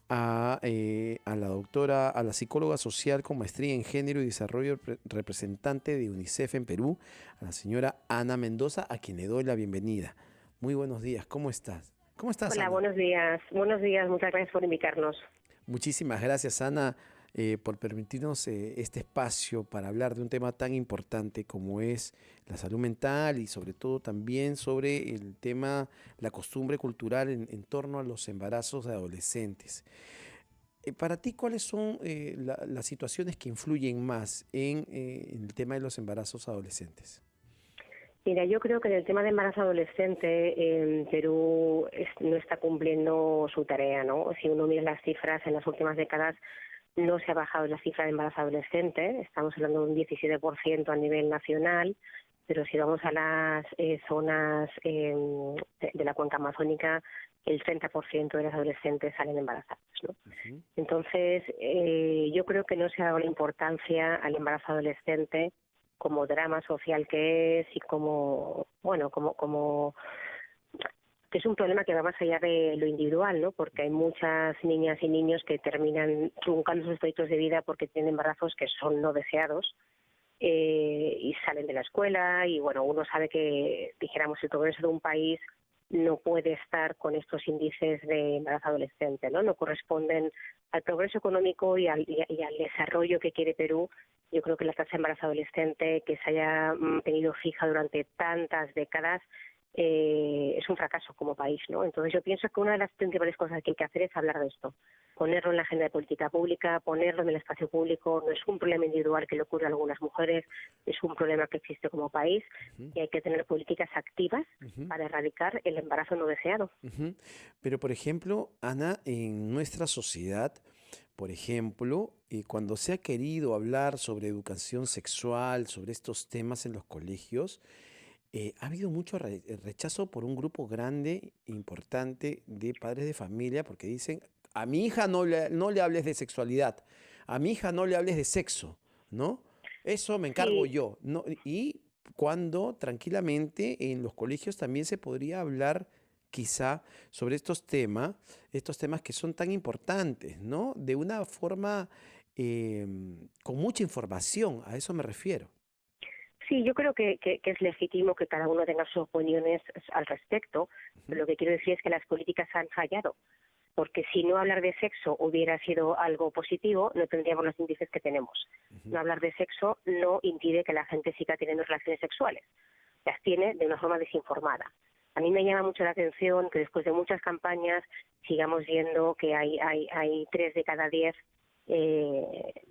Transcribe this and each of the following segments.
A la doctora, a la psicóloga social con maestría en género y desarrollo representante de UNICEF en Perú, a la señora Ana Mendoza, a quien le doy la bienvenida. Muy buenos días, ¿cómo estás? ¿Cómo estás, Hola, Ana? buenos días. Buenos días, muchas gracias por invitarnos. Muchísimas gracias, Ana, por permitirnos este espacio para hablar de un tema tan importante como es la salud mental y sobre todo también sobre el tema, la costumbre cultural en torno a los embarazos de adolescentes. Para ti, ¿cuáles son las situaciones que influyen más en el tema de los embarazos adolescentes? Mira, yo creo que en el tema de embarazo adolescente, Perú no está cumpliendo su tarea, ¿no? Si uno mira las cifras en las últimas décadas, no se ha bajado la cifra de embarazo adolescente, estamos hablando de un 17% a nivel nacional, pero si vamos a las zonas de la cuenca amazónica, el 30% de las adolescentes salen embarazadas, ¿no? Ujú. Entonces, yo creo que no se ha dado la importancia al embarazo adolescente como drama social que es y como, bueno, como que es un problema que va más allá de lo individual, ¿no? Porque hay muchas niñas y niños que terminan truncando sus proyectos de vida porque tienen embarazos que son no deseados y salen de la escuela y, bueno, uno sabe que, dijéramos, el progreso de un país no puede estar con estos índices de embarazo adolescente, ¿no? No corresponden al progreso económico y al desarrollo que quiere Perú. Yo creo que la tasa de embarazo adolescente que se haya tenido fija durante tantas décadas es un fracaso como país, ¿no? Entonces yo pienso que una de las principales cosas que hay que hacer es hablar de esto, ponerlo en la agenda de política pública, ponerlo en el espacio público. No es un problema individual que le ocurre a algunas mujeres, es un problema que existe como país Ujú. y hay que tener políticas activas Ujú. para erradicar el embarazo no deseado. Ujú. Pero, por ejemplo, Ana, en nuestra sociedad, por ejemplo, cuando se ha querido hablar sobre educación sexual, sobre estos temas en los colegios, ha habido mucho rechazo por un grupo grande, importante de padres de familia, porque dicen, a mi hija no le hables de sexualidad, a mi hija no le hables de sexo, ¿no? Eso me encargo Sí, yo, ¿no? Y cuando tranquilamente en los colegios también se podría hablar quizá sobre estos temas que son tan importantes, ¿no? De una forma con mucha información, a eso me refiero. sí, yo creo que es legítimo que cada uno tenga sus opiniones al respecto, Ujú. pero lo que quiero decir es que las políticas han fallado, porque si no hablar de sexo hubiera sido algo positivo, no tendríamos los índices que tenemos. Ujú. No hablar de sexo no impide que la gente siga teniendo relaciones sexuales, las tiene de una forma desinformada. A mí me llama mucho la atención que después de muchas campañas sigamos viendo que hay 3 de cada 10,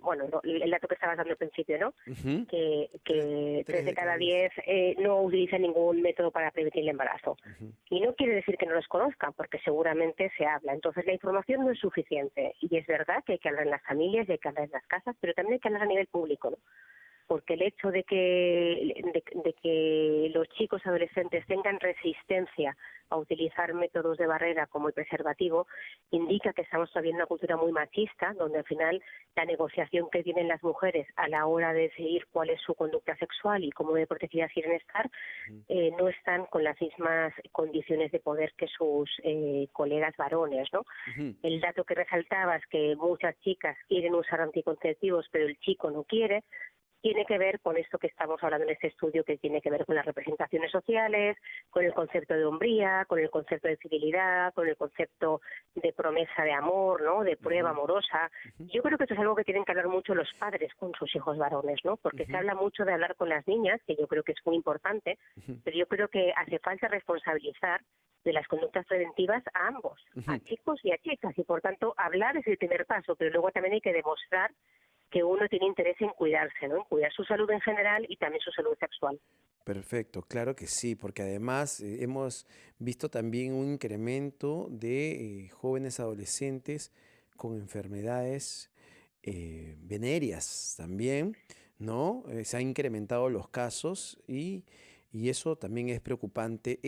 bueno, el dato que estabas dando al principio, ¿no? Ujú. Tres, Que tres tres de de cada cada diez. 10 no utilizan ningún método para prevenir el embarazo. Ujú. Y no quiere decir que no los conozcan, porque seguramente se habla. Entonces la información no es suficiente. Y es verdad que hay que hablar en las familias, hay que hablar en las casas, pero también hay que hablar a nivel público, ¿no? Porque el hecho de que los chicos adolescentes tengan resistencia a utilizar métodos de barrera como el preservativo indica que estamos todavía en una cultura muy machista, donde al final la negociación que tienen las mujeres a la hora de decidir cuál es su conducta sexual y cómo de protegidas quieren estar, Ujú. no están con las mismas condiciones de poder que sus colegas varones, ¿no? Ujú. El dato que resaltabas, que muchas chicas quieren usar anticonceptivos, pero el chico no quiere, tiene que ver con esto que estamos hablando en este estudio, que tiene que ver con las representaciones sociales, con el concepto de hombría, con el concepto de fidelidad, con el concepto de promesa de amor, ¿no? De prueba Ujú. amorosa. Ujú. Yo creo que esto es algo que tienen que hablar mucho los padres con sus hijos varones, ¿no? Porque se Ujú. habla mucho de hablar con las niñas, que yo creo que es muy importante, Ujú. pero yo creo que hace falta responsabilizar de las conductas preventivas a ambos, a Ujú. chicos y a chicas, y por tanto hablar es el primer paso, pero luego también hay que demostrar que uno tiene interés en cuidarse, ¿no? En cuidar su salud en general y también su salud sexual. Perfecto, claro que sí, porque además hemos visto también un incremento de jóvenes adolescentes con enfermedades venéreas también, ¿no? Se han incrementado los casos y eso también es preocupante.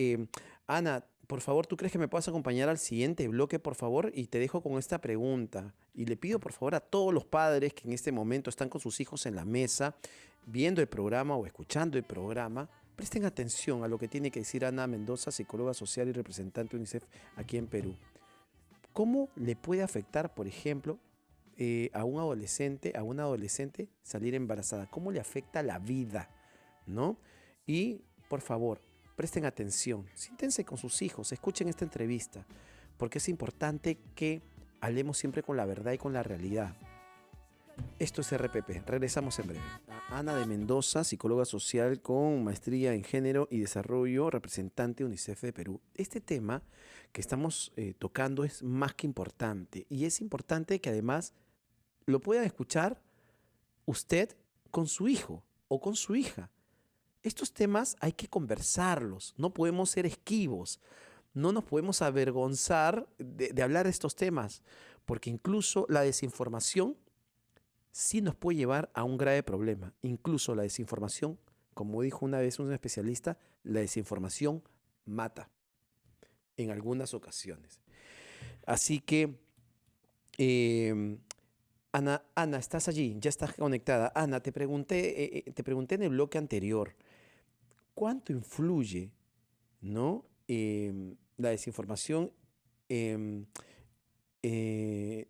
Ana, por favor, ¿tú crees que me puedas acompañar al siguiente bloque, por favor? Y te dejo con esta pregunta. Y le pido, por favor, a todos los padres que en este momento están con sus hijos en la mesa, viendo el programa o escuchando el programa, presten atención a lo que tiene que decir Ana Mendoza, psicóloga social y representante de UNICEF aquí en Perú. ¿Cómo le puede afectar, por ejemplo, a un adolescente, a una adolescente salir embarazada? ¿Cómo le afecta la vida? ¿No? Y, por favor, presten atención, siéntense con sus hijos, escuchen esta entrevista, porque es importante que hablemos siempre con la verdad y con la realidad. Esto es RPP, regresamos en breve. Ana de Mendoza, psicóloga social con maestría en género y desarrollo, representante UNICEF de Perú. Este tema que estamos tocando es más que importante, y es importante que además lo pueda escuchar usted con su hijo o con su hija. Estos temas hay que conversarlos, no podemos ser esquivos, no nos podemos avergonzar de hablar de estos temas, porque incluso la desinformación sí nos puede llevar a un grave problema. Incluso la desinformación, como dijo una vez un especialista, la desinformación mata en algunas ocasiones. Así que, Ana, estás allí, ya estás conectada. Ana, te pregunté en el bloque anterior, ¿cuánto influye, ¿no? La desinformación em, eh,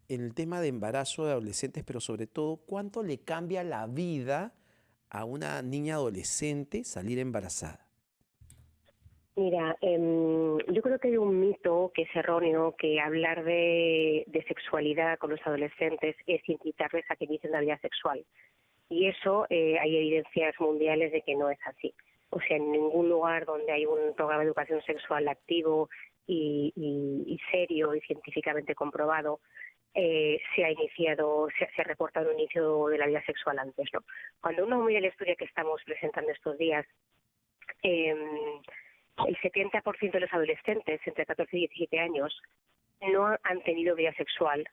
en el tema de embarazo de adolescentes, pero sobre todo, ¿cuánto le cambia la vida a una niña adolescente salir embarazada? Mira, yo creo que hay un mito que es erróneo, que hablar de sexualidad con los adolescentes es incitarles a que inicien una vida sexual. Y eso hay evidencias mundiales de que no es así. O sea, en ningún lugar donde hay un programa de educación sexual activo y serio y científicamente comprobado, se ha reportado un inicio de la vida sexual antes, ¿no? Cuando uno mira el estudio que estamos presentando estos días, el 70% de los adolescentes entre 14 y 17 años no han tenido vida sexual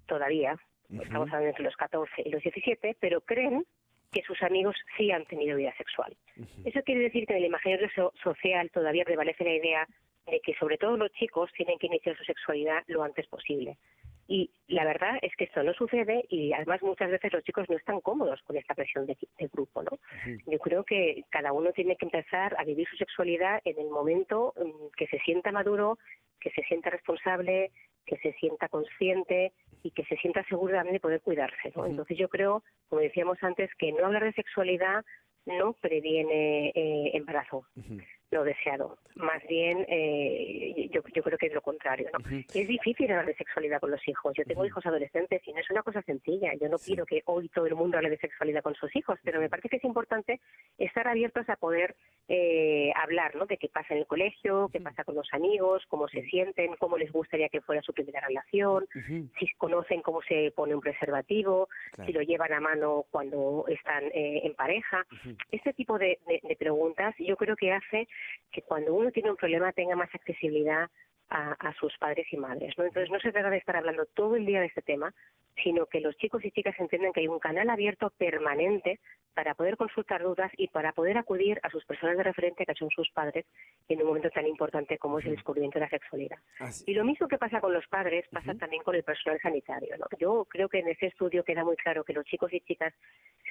todavía. Estamos hablando entre los 14 y los 17, pero creen que sus amigos sí han tenido vida sexual. Eso quiere decir que en el imaginario social todavía prevalece la idea de que sobre todo los chicos tienen que iniciar su sexualidad lo antes posible. Y la verdad es que esto no sucede, y además muchas veces los chicos no están cómodos con esta presión de grupo, ¿no? Yo creo que cada uno tiene que empezar a vivir su sexualidad en el momento que se sienta maduro, que se sienta responsable, que se sienta consciente y que se sienta seguro también de poder cuidarse, ¿no? Entonces yo creo, como decíamos antes, que no hablar de sexualidad no previene embarazo no deseado. Más bien, yo creo que es lo contrario, ¿no? Es difícil hablar de sexualidad con los hijos. Yo tengo hijos adolescentes y no es una cosa sencilla. Yo no pido que hoy todo el mundo hable de sexualidad con sus hijos, pero me parece que es importante estar abiertos a poder hablar, ¿no? De qué pasa en el colegio, qué pasa con los amigos, cómo se sienten, cómo les gustaría que fuera su primera relación, si conocen cómo se pone un preservativo, si lo llevan a mano cuando están en pareja. Este tipo de preguntas yo creo que hace que cuando uno tiene un problema tenga más accesibilidad a sus padres y madres, ¿no? Entonces no se trata de estar hablando todo el día de este tema, sino que los chicos y chicas entiendan que hay un canal abierto permanente para poder consultar dudas y para poder acudir a sus personas de referencia, que son sus padres, en un momento tan importante como es el descubrimiento de la sexualidad. Y lo mismo que pasa con los padres, pasa también con el personal sanitario, ¿no? Yo creo que en ese estudio queda muy claro que los chicos y chicas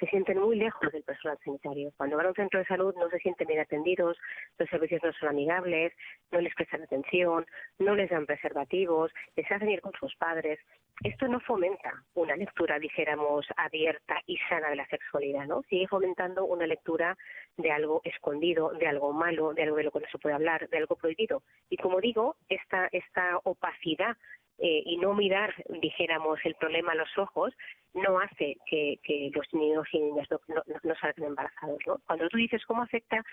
se sienten muy lejos del personal sanitario. Cuando van a un centro de salud no se sienten bien atendidos, los servicios no son amigables, no les prestan atención, no les dan preservativos, les hacen ir con sus padres. Esto no fomenta una lectura, dijéramos, abierta y sana de la sexualidad, ¿no? Sigue fomentando una lectura de algo escondido, de algo malo, de algo de lo que no se puede hablar, de algo prohibido. Y como digo, esta opacidad y no mirar, dijéramos, el problema a los ojos, no hace que los niños y niñas no salgan embarazados, ¿no? Cuando tú dices cómo afecta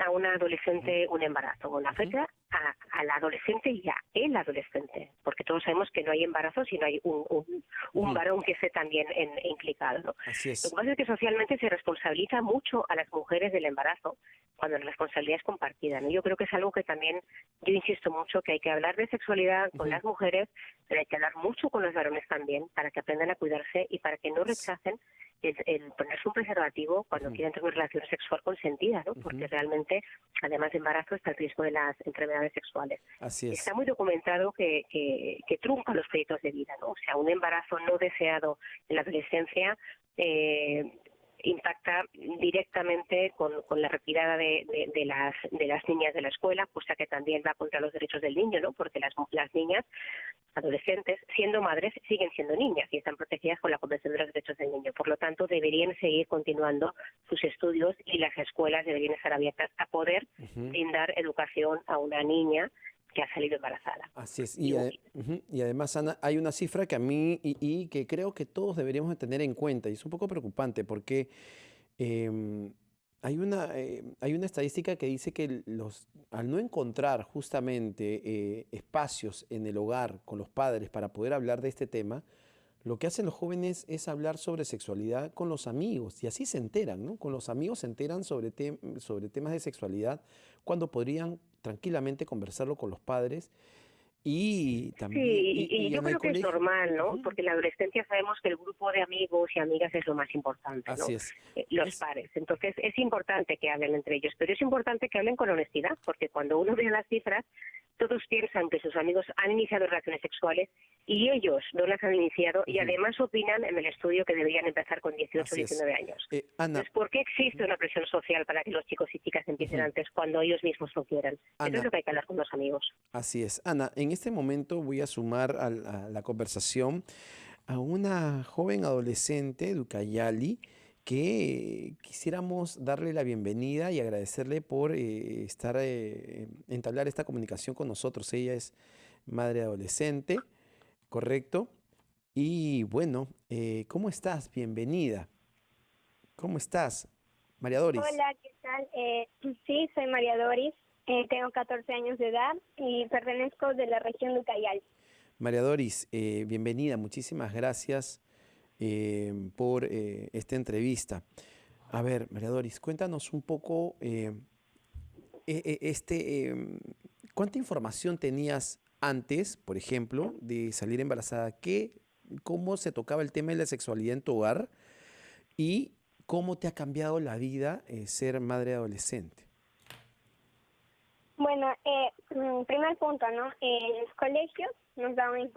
a una adolescente un embarazo, bueno, afecta a la adolescente y a el adolescente, porque todos sabemos que no hay embarazo si no hay un varón que esté también implicado, ¿no? Así es. Lo que pasa es que socialmente se responsabiliza mucho a las mujeres del embarazo cuando la responsabilidad es compartida, ¿no? Yo creo que es algo que también, yo insisto mucho, que hay que hablar de sexualidad con las mujeres, pero hay que hablar mucho con los varones también, para que aprendan a cuidarse y para que no rechacen el ponerse un preservativo cuando quieren tener una relación sexual consentida, ¿no? Porque realmente, además de embarazo, está el riesgo de las enfermedades sexuales. Así es. Está muy documentado que trunca los proyectos de vida, ¿no? O sea, un embarazo no deseado en la adolescencia impacta directamente con la retirada de las niñas de la escuela, cosa que también va contra los derechos del niño, ¿no? Porque las niñas adolescentes, siendo madres, siguen siendo niñas y están protegidas con la Convención de los Derechos del Niño. Por lo tanto, deberían seguir continuando sus estudios y las escuelas deberían estar abiertas a poder brindar educación a una niña que ha salido embarazada. Así es. Y además, Ana, hay una cifra que a mí y que creo que todos deberíamos de tener en cuenta, y es un poco preocupante porque hay una estadística que dice que al no encontrar justamente espacios en el hogar con los padres para poder hablar de este tema, lo que hacen los jóvenes es hablar sobre sexualidad con los amigos y así se enteran, ¿no? Con los amigos se enteran sobre temas de sexualidad cuando podrían tranquilamente conversarlo con los padres y también Sí, y yo en el creo que es colegio. normal, ¿no? Porque en la adolescencia sabemos que el grupo de amigos y amigas es lo más importante, ¿no? Así es. Los Es, pares. Entonces es importante que hablen entre ellos, pero es importante que hablen con honestidad, porque cuando uno ve las cifras, todos piensan que sus amigos han iniciado relaciones sexuales y ellos no las han iniciado y además opinan en el estudio que deberían empezar con 18 o así es. 19 años. Ana, Entonces, ¿por qué existe una presión social para que los chicos y chicas empiecen antes cuando ellos mismos no quieran? Eso es Ana, lo que hay que hablar con los amigos. así es. Ana, en este momento voy a sumar a la conversación a una joven adolescente de Ucayali que quisiéramos darle la bienvenida y agradecerle por entablar esta comunicación con nosotros. Ella es madre adolescente, ¿correcto? Y bueno, ¿cómo estás? Bienvenida. ¿Cómo estás, María Doris? Hola, ¿qué tal? Sí, soy María Doris, tengo 14 años de edad y pertenezco de la región de Ucayali. María Doris, bienvenida. Muchísimas gracias por esta entrevista. A ver, María Doris, cuéntanos un poco, ¿cuánta información tenías antes, por ejemplo, de salir embarazada? ¿Cómo se tocaba el tema de la sexualidad en tu hogar? ¿Y cómo te ha cambiado la vida ser madre adolescente? Bueno, primer punto, ¿no? En los colegios nos daban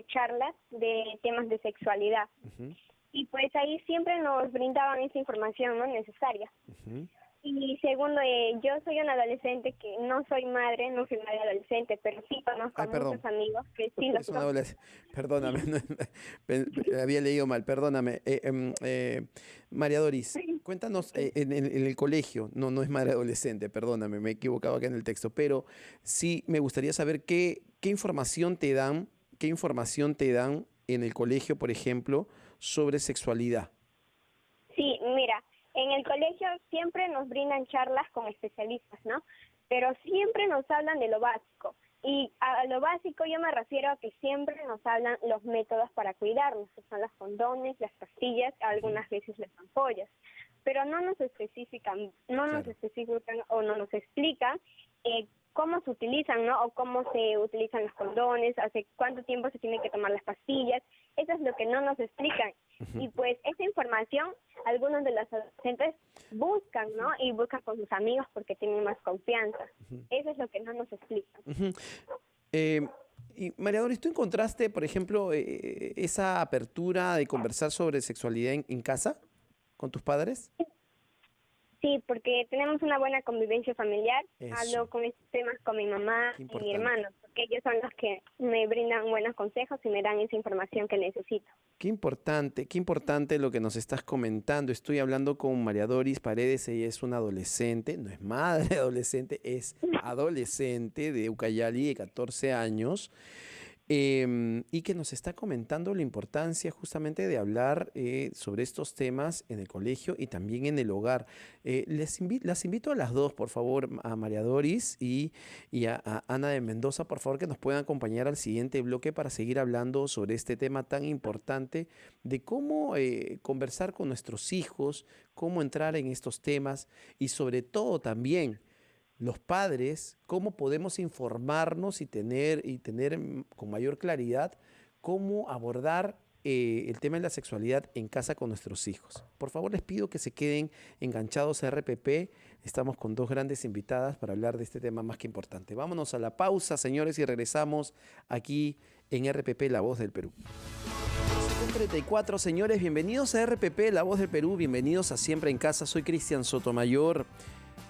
charlas de temas de sexualidad Ujú, y pues ahí siempre nos brindaban esa información, ¿no? Necesaria. ujú. Y segundo, yo soy una adolescente que no soy madre adolescente, pero sí conozco Ay, a perdón. muchos amigos que sí lo Es una son. Perdóname, había leído mal, perdóname. María Doris, cuéntanos en el colegio, no es madre adolescente, perdóname, me he equivocado acá en el texto, pero sí me gustaría saber qué información te dan en el colegio, por ejemplo, sobre sexualidad. Sí, mira, en el colegio siempre nos brindan charlas con especialistas, ¿no? Pero siempre nos hablan de lo básico. Y a lo básico yo me refiero a que siempre nos hablan los métodos para cuidarnos, que son los condones, las pastillas, algunas veces las ampollas. Pero no nos especifican Claro. o no nos explican cómo se utilizan, ¿no? O cómo se utilizan los condones, hace cuánto tiempo se tienen que tomar las pastillas. Eso es lo que no nos explican. Y pues esa información algunos de los adolescentes buscan, ¿no? Y buscan con sus amigos porque tienen más confianza. Eso es lo que no nos explican. Ujú. Eh, y María Doris, ¿tú encontraste, por ejemplo, esa apertura de conversar sobre sexualidad en casa con tus padres? Sí, porque tenemos una buena convivencia familiar. Eso, Hablo con estos temas con mi mamá qué y mi importante. hermano, porque ellos son los que me brindan buenos consejos y me dan esa información que necesito. Qué importante lo que nos estás comentando. Estoy hablando con María Doris Paredes, ella es una adolescente, no es madre adolescente, es adolescente de Ucayali de 14 años. Y que nos está comentando la importancia justamente de hablar sobre estos temas en el colegio y también en el hogar. Las invito a las dos, por favor, a María Doris y a Ana de Mendoza, por favor, que nos puedan acompañar al siguiente bloque para seguir hablando sobre este tema tan importante de cómo conversar con nuestros hijos, cómo entrar en estos temas y sobre todo también los padres, cómo podemos informarnos y tener con mayor claridad cómo abordar el tema de la sexualidad en casa con nuestros hijos. Por favor, les pido que se queden enganchados a RPP. Estamos con dos grandes invitadas para hablar de este tema más que importante. Vámonos a la pausa, señores, y regresamos aquí en RPP, La Voz del Perú. 34, señores, bienvenidos a RPP, La Voz del Perú, bienvenidos a Siempre en Casa. Soy Cristian Sotomayor,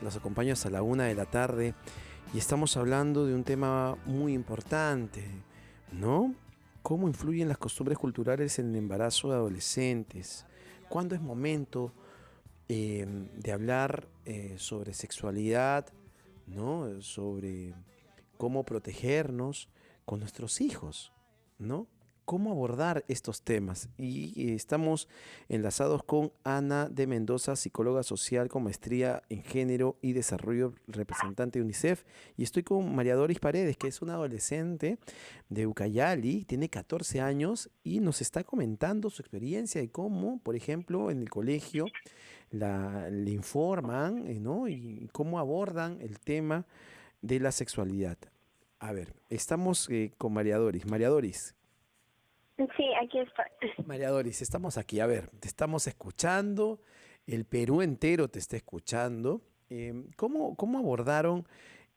los acompaño hasta la 1 de la tarde y estamos hablando de un tema muy importante, ¿no? ¿Cómo influyen las costumbres culturales en el embarazo de adolescentes? ¿Cuándo es momento de hablar sobre sexualidad, ¿no? Sobre cómo protegernos con nuestros hijos, ¿no? Cómo abordar estos temas. Y estamos enlazados con Ana de Mendoza, psicóloga social con maestría en género y desarrollo, representante de UNICEF. Y estoy con María Doris Paredes, que es una adolescente de Ucayali, tiene 14 años y nos está comentando su experiencia de cómo, por ejemplo, en el colegio le informan, ¿no? Y cómo abordan el tema de la sexualidad. A ver, estamos con María Doris. María Doris. Sí, aquí estoy. María Doris, estamos aquí. A ver, te estamos escuchando. El Perú entero te está escuchando. ¿Cómo abordaron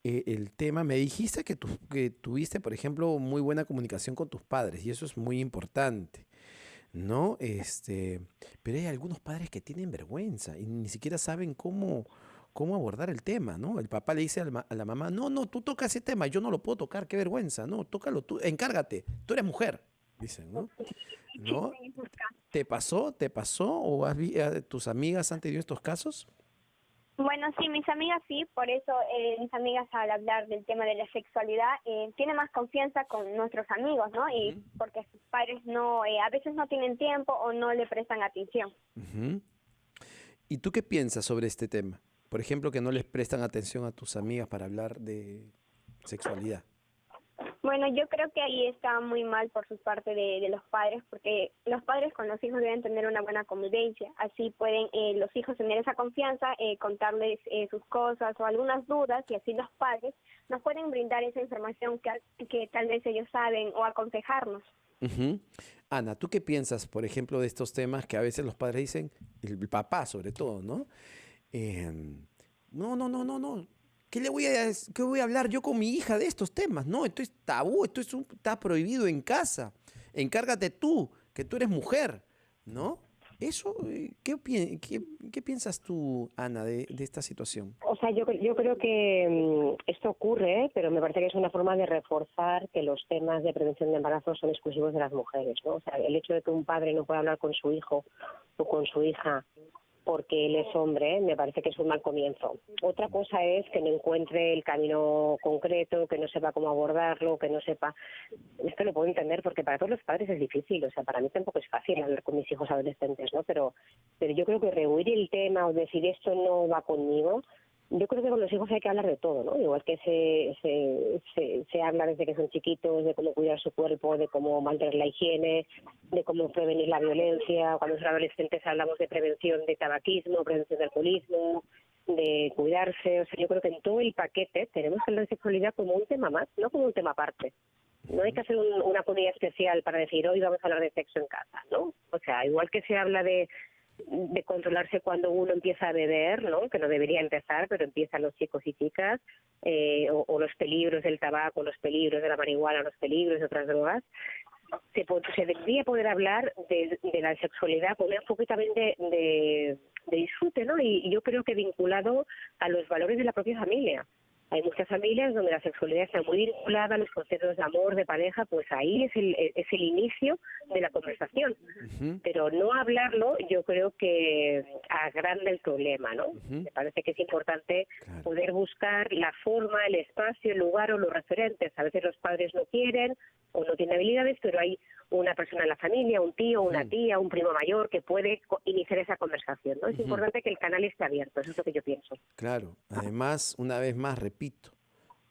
el tema? Me dijiste que tuviste, por ejemplo, muy buena comunicación con tus padres y eso es muy importante, ¿no? Pero hay algunos padres que tienen vergüenza y ni siquiera saben cómo abordar el tema, ¿no? El papá le dice a la mamá, no, tú tocas ese tema, yo no lo puedo tocar, qué vergüenza, no, tócalo tú, encárgate, tú eres mujer, dicen, ¿no? ¿No? ¿Te pasó? ¿Te pasó? ¿O tus amigas han tenido estos casos? Bueno, sí, mis amigas sí, por eso mis amigas al hablar del tema de la sexualidad tienen más confianza con nuestros amigos, ¿no? Y porque sus padres no, a veces no tienen tiempo o no le prestan atención. Ujú. ¿Y tú qué piensas sobre este tema? Por ejemplo, que no les prestan atención a tus amigas para hablar de sexualidad. Bueno, yo creo que ahí está muy mal por su parte de los padres, porque los padres con los hijos deben tener una buena convivencia, así pueden los hijos tener esa confianza, contarles sus cosas o algunas dudas, y así los padres nos pueden brindar esa información que tal vez ellos saben o aconsejarnos. Ujú. Ana, ¿tú qué piensas, por ejemplo, de estos temas que a veces los padres dicen, el papá sobre todo, ¿no? No. ¿Qué voy a hablar yo con mi hija de estos temas? No, esto es tabú, está prohibido en casa. Encárgate tú, que tú eres mujer, ¿no? Eso, ¿qué piensas tú, Ana, de esta situación? O sea, yo creo que esto ocurre, pero me parece que es una forma de reforzar que los temas de prevención de embarazo son exclusivos de las mujeres, ¿no? O sea, el hecho de que un padre no pueda hablar con su hijo o con su hija porque él es hombre, me parece que es un mal comienzo. Otra cosa es que no encuentre el camino concreto, que no sepa cómo abordarlo, que no sepa... Esto lo puedo entender porque para todos los padres es difícil, o sea, para mí tampoco es fácil hablar con mis hijos adolescentes, ¿no? Pero yo creo que rehuir el tema o decir esto no va conmigo, yo creo que con los hijos hay que hablar de todo, ¿no? Igual que se habla desde que son chiquitos, de cómo cuidar su cuerpo, de cómo mantener la higiene, de cómo prevenir la violencia. Cuando son adolescentes hablamos de prevención de tabaquismo, prevención de alcoholismo, de cuidarse. O sea, yo creo que en todo el paquete tenemos que hablar de sexualidad como un tema más, no como un tema aparte. No hay que hacer una comida especial para decir hoy vamos a hablar de sexo en casa, ¿no? O sea, igual que se habla de controlarse cuando uno empieza a beber, ¿no? Que no debería empezar, pero empiezan los chicos y chicas, o los peligros del tabaco, los peligros de la marihuana, los peligros de otras drogas. Se debería poder hablar de la sexualidad con un enfoque también de disfrute, ¿no? Y yo creo que vinculado a los valores de la propia familia. Hay muchas familias donde la sexualidad está muy vinculada a los conceptos de amor, de pareja, pues ahí es el inicio de la conversación. Ujú. Pero no hablarlo yo creo que agranda el problema, ¿no? Ujú. Me parece que es importante Claro. poder buscar la forma, el espacio, el lugar o los referentes. A veces los padres no quieren o no tienen habilidades, pero hay una persona en la familia, un tío, una Ujú. tía, un primo mayor que puede iniciar esa conversación, ¿no? Es Ujú. importante que el canal esté abierto, eso es lo que yo pienso. Claro. Además, una vez más, repito,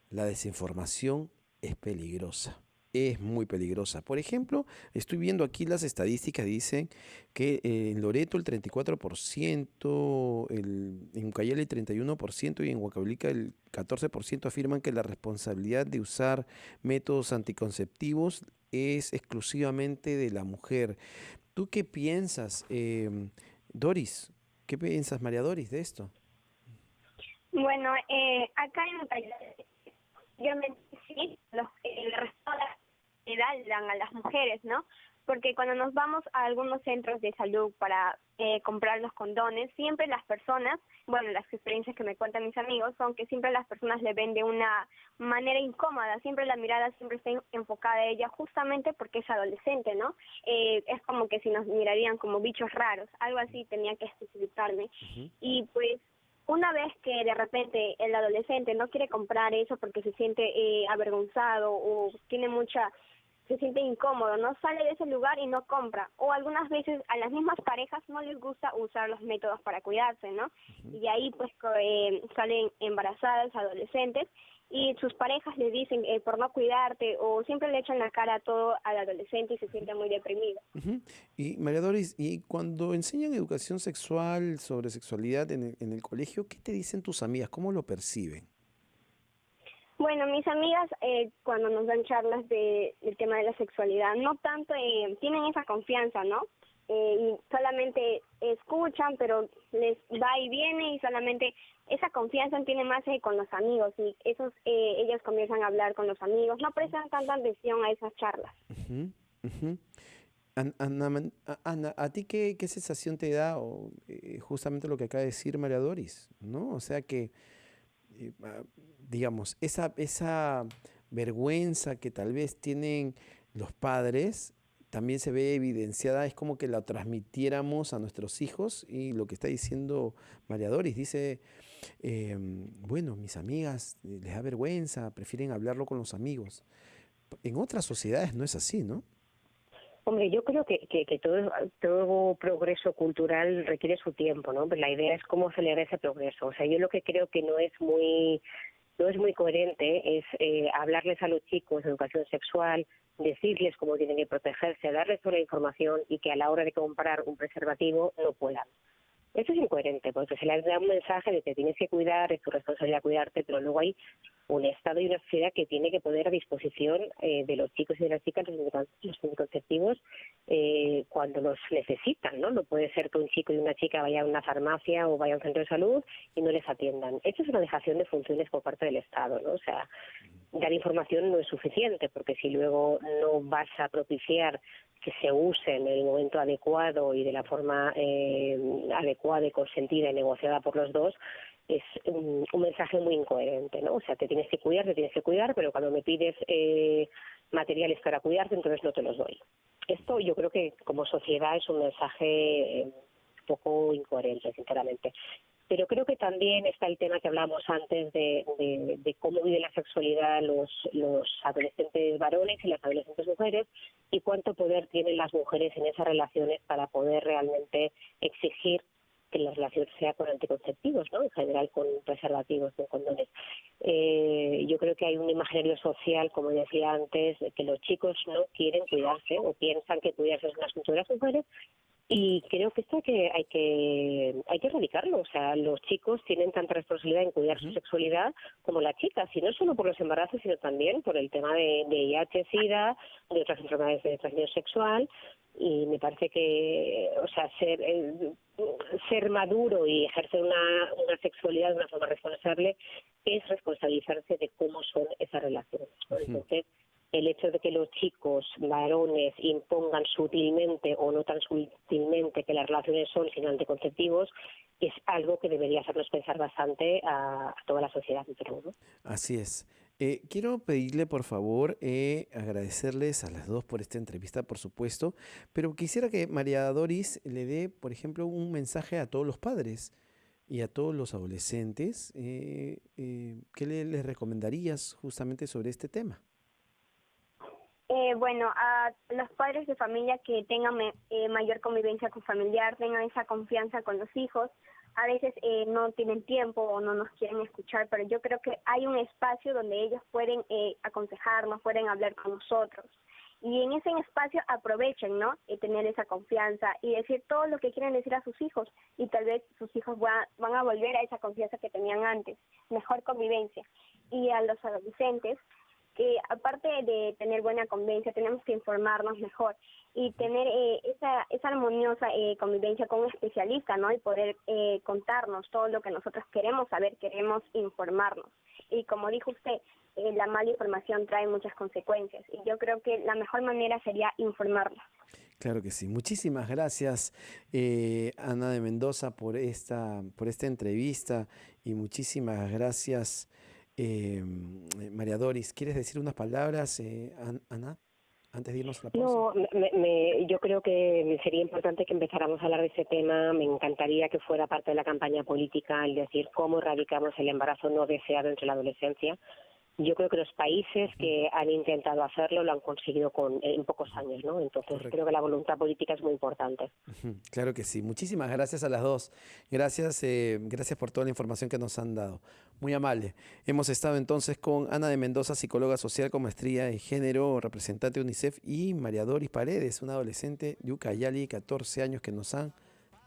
la desinformación es peligrosa. Es muy peligrosa. Por ejemplo, estoy viendo aquí las estadísticas, dicen que en Loreto el 34%, en Ucayali el 31% y en Huancavelica el 14% afirman que la responsabilidad de usar métodos anticonceptivos es exclusivamente de la mujer. ¿Tú qué piensas, Doris? ¿Qué piensas, María Doris, de esto? Bueno, acá en Ucayali, yo me sí, la respuesta edad le dan a las mujeres, ¿no? Porque cuando nos vamos a algunos centros de salud para comprar los condones, siempre las personas, bueno, las experiencias que me cuentan mis amigos son que siempre las personas le ven de una manera incómoda, siempre la mirada siempre está enfocada a ella justamente porque es adolescente, ¿no? Es como que si nos mirarían como bichos raros, algo así tenía que especificarme. Ujú, Y pues una vez que de repente el adolescente no quiere comprar eso porque se siente avergonzado o tiene se siente incómodo, no sale de ese lugar y no compra. O algunas veces a las mismas parejas no les gusta usar los métodos para cuidarse, ¿no? ujú, Y ahí pues salen embarazadas, adolescentes, y sus parejas les dicen por no cuidarte, o siempre le echan la cara a todo al adolescente y se siente muy deprimido. ujú. Y María Doris, y cuando enseñan educación sexual sobre sexualidad en el colegio, ¿qué te dicen tus amigas? ¿Cómo lo perciben? Bueno, mis amigas cuando nos dan charlas del tema de la sexualidad, no tanto tienen esa confianza, ¿no? Y solamente escuchan, pero les va y viene y solamente esa confianza tiene más con los amigos y ellos comienzan a hablar con los amigos, no prestan tanta atención a esas charlas. Ujú, ujú. Ana, ¿a ti qué sensación te da o, justamente lo que acaba de decir María Doris, ¿no? O sea que, digamos, esa vergüenza que tal vez tienen los padres también se ve evidenciada, es como que la transmitiéramos a nuestros hijos y lo que está diciendo María Doris, dice, bueno, mis amigas les da vergüenza, prefieren hablarlo con los amigos. En otras sociedades no es así, ¿no? Hombre, yo creo que todo progreso cultural requiere su tiempo, ¿no? Pero la idea es cómo acelerar ese progreso. O sea, yo lo que creo que no es muy coherente es hablarles a los chicos de educación sexual, decirles cómo tienen que protegerse, darles toda la información y que a la hora de comprar un preservativo no puedan. Eso es incoherente, porque se les da un mensaje de que tienes que cuidar, es tu responsabilidad cuidarte, pero luego hay un Estado y una sociedad que tiene que poner a disposición de los chicos y de las chicas los anticonceptivos cuando los necesitan, ¿no? No puede ser que un chico y una chica vayan a una farmacia o vayan a un centro de salud y no les atiendan. Esto es una dejación de funciones por parte del Estado, ¿no? O sea, dar información no es suficiente, porque si luego no vas a propiciar que se use en el momento adecuado y de la forma adecuada y consentida y negociada por los dos, es un mensaje muy incoherente, ¿no? O sea, te tienes que cuidar, pero cuando me pides materiales para cuidarte, entonces no te los doy. Esto yo creo que como sociedad es un mensaje un poco incoherente, sinceramente. Pero creo que también está el tema que hablamos antes de cómo vive la sexualidad los adolescentes varones y las adolescentes mujeres y cuánto poder tienen las mujeres en esas relaciones para poder realmente exigir que la relación sea con anticonceptivos, ¿no? En general con preservativos, con condones. Yo creo que hay un imaginario social, como decía antes, de que los chicos no quieren cuidarse o piensan que cuidarse es un asunto de las mujeres. Y creo que esto hay que erradicarlo. O sea, los chicos tienen tanta responsabilidad en cuidar su Ujú. sexualidad como las chicas, y no solo por los embarazos, sino también por el tema de VIH, SIDA, de otras enfermedades de transmisión sexual. Y me parece que, o sea, ser maduro y ejercer una sexualidad de una forma responsable es responsabilizarse de cómo son esas relaciones, ¿no? Ujú. Entonces, el hecho de que los chicos varones impongan sutilmente o no tan sutilmente que las relaciones son sin anticonceptivos es algo que debería hacernos pensar bastante a toda la sociedad en Perú, ¿no? Así es. Quiero pedirle, por favor, agradecerles a las dos por esta entrevista, por supuesto, pero quisiera que María Doris le dé, por ejemplo, un mensaje a todos los padres y a todos los adolescentes. ¿Qué les recomendarías justamente sobre este tema? Bueno, a los padres de familia que tengan mayor convivencia con familiar, tengan esa confianza con los hijos, a veces no tienen tiempo o no nos quieren escuchar, pero yo creo que hay un espacio donde ellos pueden aconsejarnos, pueden hablar con nosotros. Y en ese espacio aprovechen, ¿no? Tener esa confianza y decir todo lo que quieren decir a sus hijos. Y tal vez sus hijos van a volver a esa confianza que tenían antes, mejor convivencia. Y a los adolescentes, que aparte de tener buena convivencia, tenemos que informarnos mejor y tener esa armoniosa convivencia con un especialista, ¿no? Y poder contarnos todo lo que nosotros queremos saber, queremos informarnos. Y como dijo usted, la mala información trae muchas consecuencias. Y yo creo que la mejor manera sería informarlos. Claro que sí. Muchísimas gracias, Ana de Mendoza, por esta entrevista y muchísimas gracias, María Doris. ¿Quieres decir unas palabras, Ana, antes de irnos a la pausa? No, yo creo que sería importante que empezáramos a hablar de ese tema. Me encantaría que fuera parte de la campaña política, el decir cómo erradicamos el embarazo no deseado entre la adolescencia. Yo creo que los países que han intentado hacerlo lo han conseguido en pocos años, ¿no? Entonces Correcto. creo que la voluntad política es muy importante. Claro que sí. Muchísimas gracias a las dos. Gracias, gracias por toda la información que nos han dado. Muy amable. Hemos estado entonces con Ana de Mendoza, psicóloga social con maestría en género, representante de UNICEF, y María Doris Paredes, una adolescente de Ucayali, 14 años, que nos han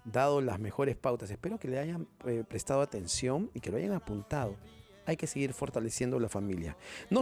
dado las mejores pautas. Espero que le hayan prestado atención y que lo hayan apuntado. Hay que seguir fortaleciendo la familia. No